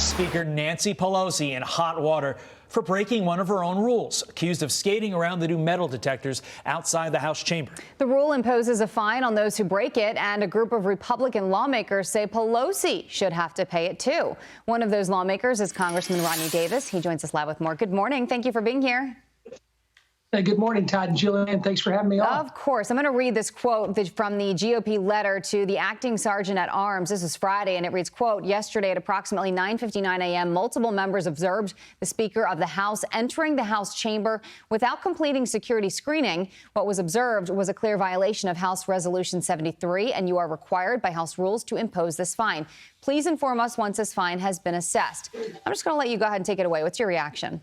House Speaker Nancy Pelosi in hot water for breaking one of her own rules, accused of skating around the new metal detectors outside the House chamber. The rule imposes a fine on those who break it, and a group of Republican lawmakers say Pelosi should have to pay it, too. One of those lawmakers is Congressman Rodney Davis. He joins us live with more. Good morning. Thank you for being here. Hey, good morning, Todd and Jillian. Thanks for having me on. Of course. I'm going to read this quote from the GOP letter to the acting sergeant at arms. This is Friday, and it reads, quote, yesterday at approximately 9:59 a.m., multiple members observed the Speaker of the House entering the House chamber without completing security screening. What was observed was a clear violation of House Resolution 73, and you are required by House rules to impose this fine. Please inform us once this fine has been assessed. I'm just going to let you go ahead and take it away. What's your reaction?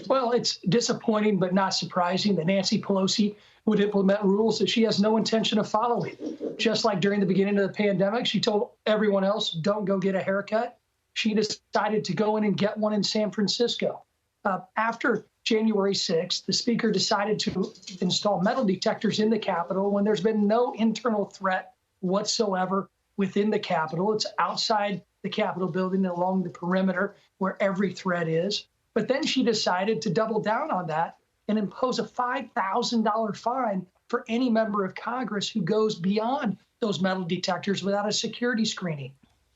Well, it's disappointing but not surprising that Nancy Pelosi would implement rules that she has no intention of following. Just like during the beginning of the pandemic, she told everyone else, don't go get a haircut. She decided to go in and get one in San Francisco. After January 6th, the Speaker decided to install metal detectors in the Capitol when there's been no internal threat whatsoever within the Capitol. It's outside the Capitol building along the perimeter where every threat is. But then she decided to double down on that and impose a $5,000 fine for any member of Congress who goes beyond those metal detectors without a security screening.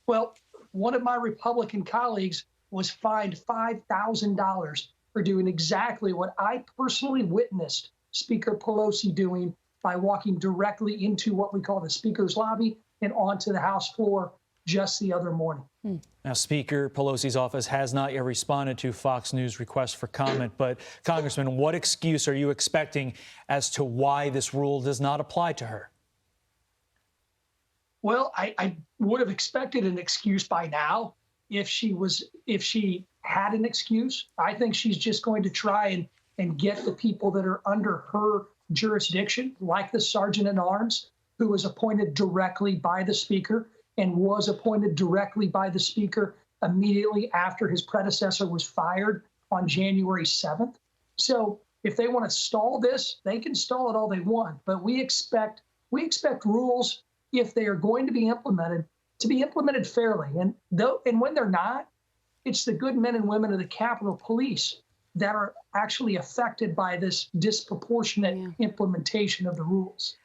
Well, one of my Republican colleagues was fined $5,000 for doing exactly what I personally witnessed Speaker Pelosi doing by walking directly into what we call the Speaker's lobby and onto the House floor just the other morning. Now, Speaker Pelosi's office has not yet responded to Fox News' request for comment. But, Congressman, what excuse are you expecting as to why this rule does not apply to her? Well, I would have expected an excuse by now if she had an excuse. I think she's just going to try and get the people that are under her jurisdiction, like the Sergeant at Arms, who was appointed directly by the Speaker and was appointed directly by the Speaker immediately after his predecessor was fired on January 7th. So if they want to stall this, they can stall it all they want. But we expect rules, if they are going to be implemented fairly. And when they're not, it's the good men and women of the Capitol Police that are actually affected by this disproportionate implementation of the rules.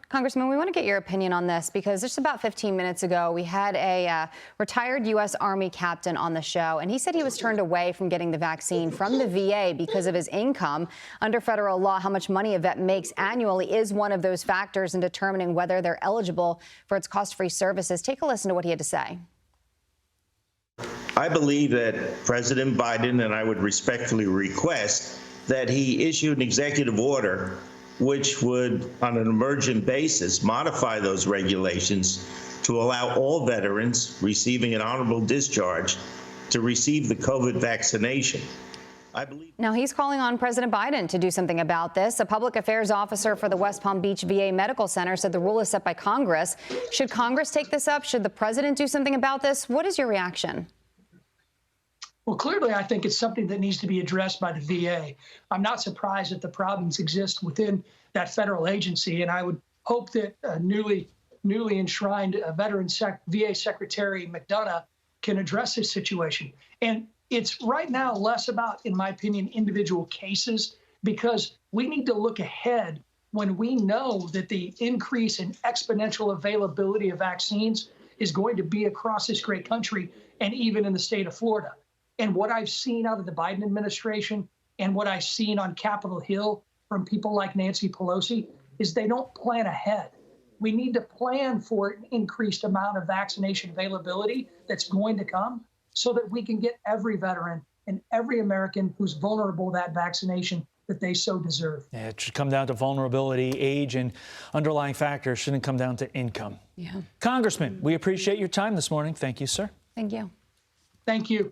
Congressman, we want to get your opinion on this because just about 15 minutes ago, we had a retired U.S. Army captain on the show, and he said he was turned away from getting the vaccine from the VA because of his income. Under federal law, how much money a vet makes annually is one of those factors in determining whether they're eligible for its cost-free services. Take a listen to what he had to say. I believe that President Biden, and I would respectfully request that he issue an executive order which would, on an emergent basis, modify those regulations to allow all veterans receiving an honorable discharge to receive the COVID vaccination. Now, he's calling on President Biden to do something about this. A public affairs officer for the West Palm Beach VA Medical Center said the rule is set by Congress. Should Congress take this up? Should the president do something about this? What is your reaction? Well, clearly, I think it's something that needs to be addressed by the VA. I'm not surprised that the problems exist within that federal agency, and I would hope that newly enshrined VA Secretary McDonough can address this situation. And it's right now less about, in my opinion, individual cases, because we need to look ahead when we know that the increase in exponential availability of vaccines is going to be across this great country and even in the state of Florida. And what I've seen out of the Biden administration and what I've seen on Capitol Hill from people like Nancy Pelosi is they don't plan ahead. We need to plan for an increased amount of vaccination availability that's going to come so that we can get every veteran and every American who's vulnerable to that vaccination that they so deserve. Yeah, it should come down to vulnerability, age, and underlying factors. Shouldn't come down to income. Yeah. Congressman, we appreciate your time this morning. Thank you, sir. Thank you. Thank you.